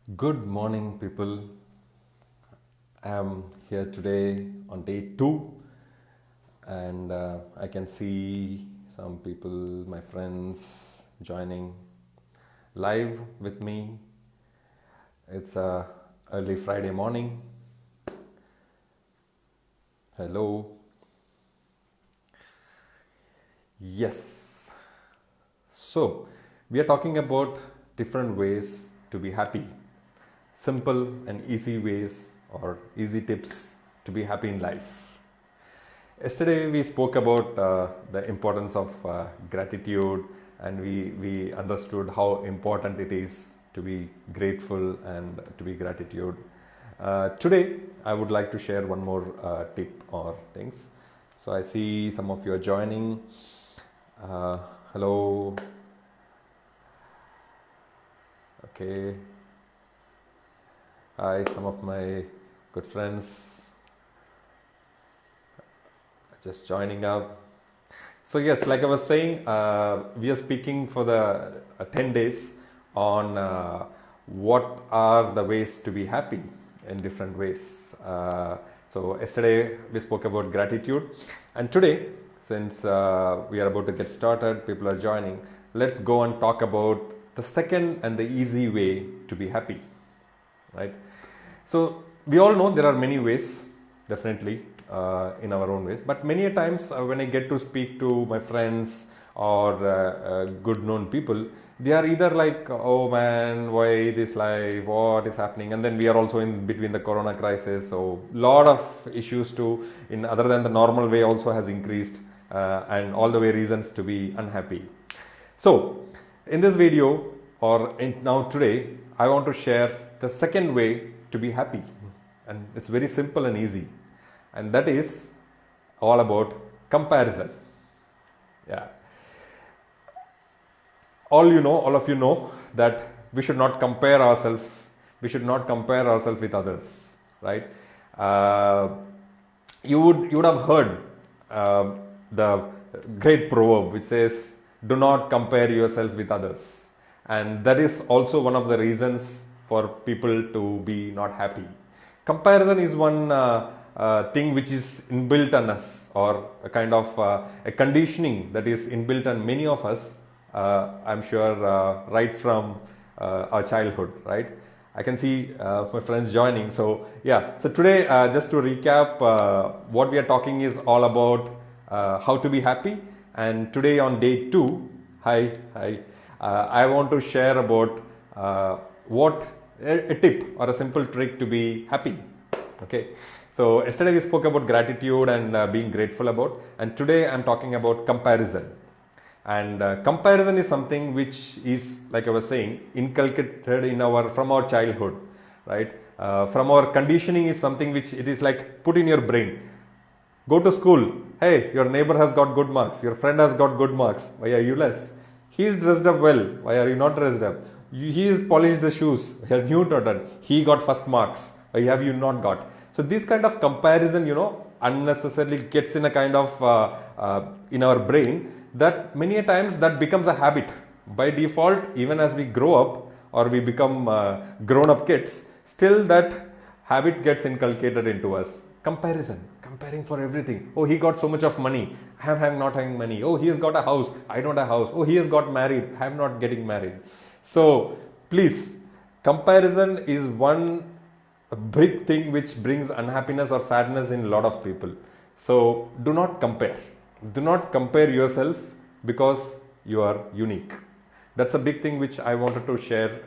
Good morning, people. I am here today on day two, and I can see some people, my friends, joining live with me. It's a early Friday morning. Hello. Yes. So, we are talking about different ways to be happy. Simple and easy ways or easy tips to be happy in life. Yesterday we spoke about the importance of gratitude, and we understood how important it is to be grateful and to be gratitude. Today I would like to share one more tip or things. So I see some of you are joining. Hello. Okay. Hi, some of my good friends just joining up. So yes, like I was saying, we are speaking for the 10 days on what are the ways to be happy in different ways. So yesterday we spoke about gratitude, and today, since we are about to get started, people are joining, let's go and talk about the second and the easy way to be happy, right? So we all know there are many ways, definitely, in our own ways, but many a times when I get to speak to my friends or good known people, they are either like, oh man, why this life, what is happening? And then we are also in between the corona crisis, so lot of issues too, in other than the normal way, also has increased, and all the way reasons to be unhappy. So in this video, or now today, I want to share the second way to be happy, and it's very simple and easy, and that is all about comparison. Yeah, all of you know that we should not compare ourselves, with others, right? uh, you would have heard the great proverb which says, do not compare yourself with others, and that is also one of the reasons for people to be not happy. Comparison is one thing which is inbuilt on us, or a kind of a conditioning that is inbuilt on many of us. I'm sure right from our childhood, right? I can see my friends joining. So yeah, so today, just to recap, what we are talking is all about how to be happy. And today on day two, I want to share about what a tip or a simple trick to be happy. Okay, so yesterday we spoke about gratitude and being grateful about, and today I'm talking about comparison. And comparison is something which is, like I was saying, inculcated in our from our childhood, right? From our conditioning is something which it is like put in your brain. Go to school. Hey, your neighbor has got good marks. Your friend has got good marks. Why are you less? He is dressed up well. Why are you not dressed up? He is polished the shoes. Why are you not done? He got first marks. Why have you not got? So this kind of comparison, unnecessarily gets in a kind of in our brain, that many a times that becomes a habit by default. Even as we grow up or we become grown up kids, still that habit gets inculcated into us. Comparing for everything. Oh, he got so much of money, I am not having money. Oh, he has got a house, I don't have a house. Oh, he has got married, I am not getting married. So please, comparison is one big thing which brings unhappiness or sadness in a lot of people. So do not compare yourself, because you are unique. That's a big thing which I wanted to share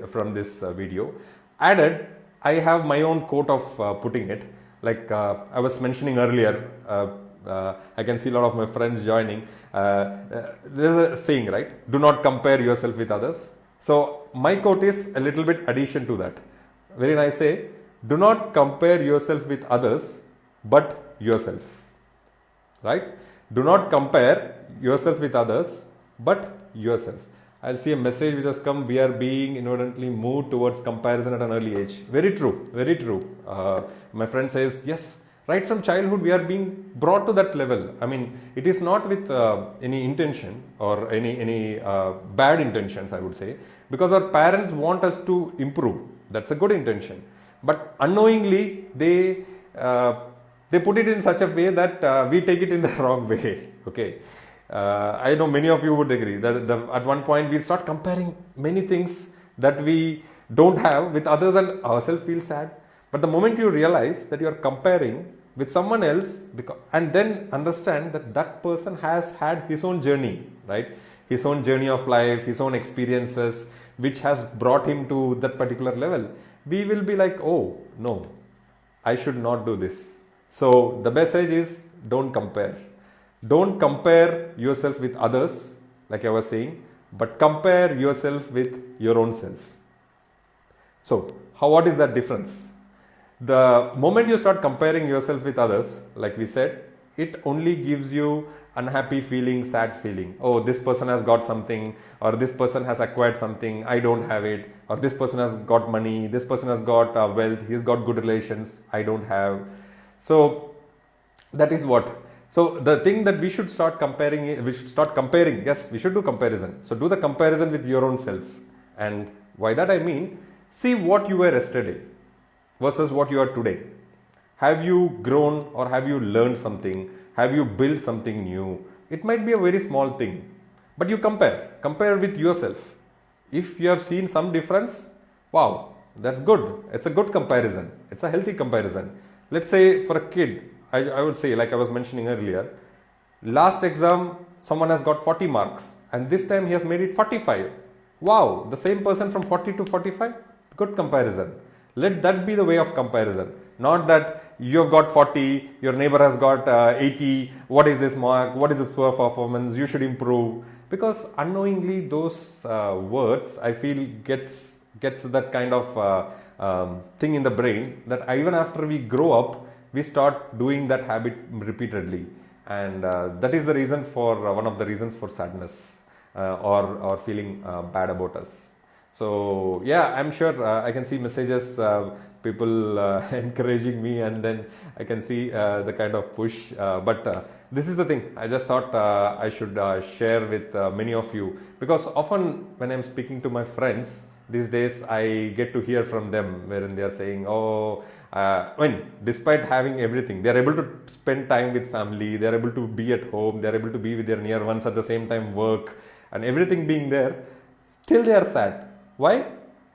from this video. Added, I have my own quote of putting it. Like I was mentioning earlier, I can see a lot of my friends joining. There's a saying, right? Do not compare yourself with others. So my quote is a little bit addition to that. Very nice say, do not compare yourself with others, but yourself. Right? Do not compare yourself with others, but yourself. I'll see a message which has come. We are being inadvertently moved towards comparison at an early age. Very true. Very true. My friend says, yes, right from childhood we are being brought to that level. I mean, it is not with any intention or any bad intentions, I would say, because our parents want us to improve. That's a good intention, but unknowingly they put it in such a way that we take it in the wrong way. Okay, I know many of you would agree that at one point we start comparing many things that we don't have with others and ourselves feel sad. But the moment you realize that you are comparing with someone else, and then understand that that person has had his own journey, right? His own journey of life, his own experiences, which has brought him to that particular level, we will be like, oh no, I should not do this. So the message is, don't compare. Don't compare yourself with others, like I was saying, but compare yourself with your own self. So what is that difference? The moment you start comparing yourself with others, like we said, it only gives you unhappy feeling, sad feeling. Oh, this person has got something, or this person has acquired something, I don't have it, or this person has got money, this person has got wealth, he's got good relations, I don't have. So that is what. So the thing that we should start comparing, yes, we should do comparison. So do the comparison with your own self. And by that I mean, see what you were yesterday versus what you are today. Have you grown, or have you learned something? Have you built something new? It might be a very small thing, but you compare with yourself. If you have seen some difference, wow, that's good. It's a good comparison. It's a healthy comparison. Let's say for a kid, I would say, like I was mentioning earlier, last exam someone has got 40 marks and this time he has made it 45. Wow, the same person from 40 to 45? Good comparison. Let that be the way of comparison. Not that you have got 40, your neighbor has got 80, what is this mark, what is the poor performance, you should improve. Because unknowingly those words, I feel, gets that kind of thing in the brain, that even after we grow up, we start doing that habit repeatedly. And that is the reason for, one of the reasons for sadness or feeling bad about us. So yeah, I'm sure I can see messages, people encouraging me, and then I can see the kind of push. But this is the thing, I just thought I should share with many of you, because often when I'm speaking to my friends these days, I get to hear from them wherein they are saying, oh, despite having everything, they are able to spend time with family, they are able to be at home, they are able to be with their near ones, at the same time work and everything being there, still they are sad. Why?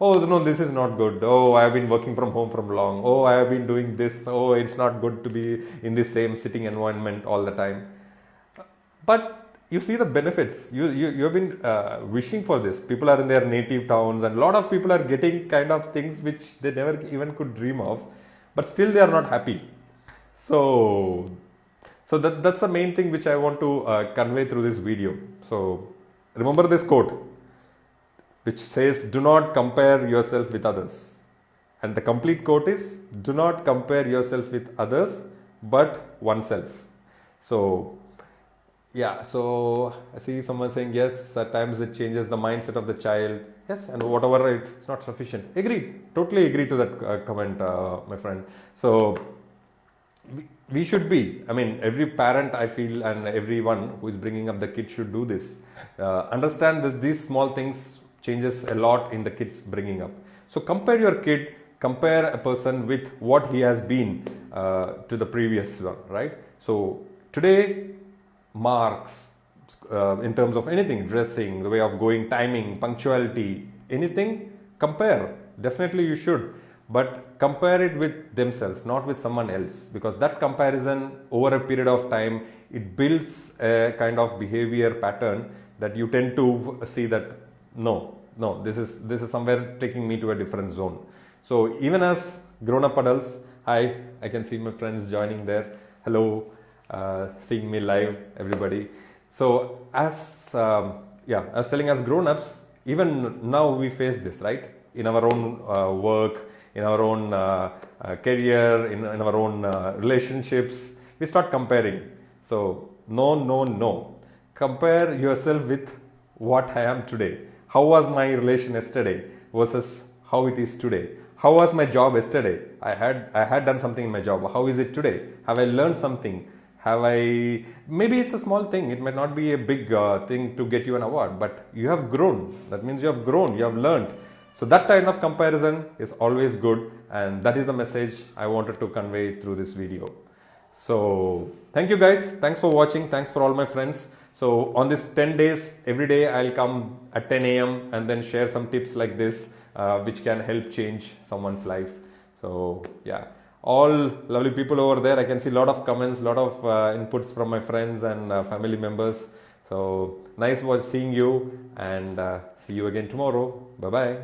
Oh no, this is not good. Oh, I have been working from home from long. Oh, I have been doing this. Oh, it's not good to be in the same sitting environment all the time. But you see the benefits. You have been wishing for this. People are in their native towns, and a lot of people are getting kind of things which they never even could dream of, but still they are not happy. So that's the main thing which I want to convey through this video. So remember this quote, which says, do not compare yourself with others. And the complete quote is, do not compare yourself with others, but oneself. So yeah, so I see someone saying, yes, at times it changes the mindset of the child. Yes, and whatever, it's not sufficient. Agreed, totally agree to that comment, my friend. So we should be, I mean, every parent, I feel, and everyone who is bringing up the kid should do this. Understand that these small things changes a lot in the kids bringing up. So compare your kid, compare a person with what he has been to the previous one, right? So today, marks in terms of anything, dressing, the way of going, timing, punctuality, anything, compare. Definitely you should, but compare it with themselves, not with someone else, because that comparison over a period of time, it builds a kind of behavior pattern that you tend to see that no, this is somewhere taking me to a different zone. So even as grown-up adults, I can see my friends joining there. Hello, seeing me live, everybody. So as I was telling, as grown-ups, even now we face this, right? In our own work, in our own career, in our own relationships, we start comparing. So no. Compare yourself with what I am today. How was my relation yesterday versus how it is today? How was my job yesterday? I had done something in my job. How is it today? Have I learned something? Have I, maybe it's a small thing, it might not be a big thing to get you an award, but you have grown. That means you have grown, you have learned. So that kind of comparison is always good, and that is the message I wanted to convey through this video. So thank you guys, thanks for watching, thanks for all my friends. So on this 10 days, every day I'll come at 10 a.m. and then share some tips like this, which can help change someone's life. So yeah, all lovely people over there. I can see a lot of comments, lot of inputs from my friends and family members. So nice was seeing you, and see you again tomorrow. Bye bye.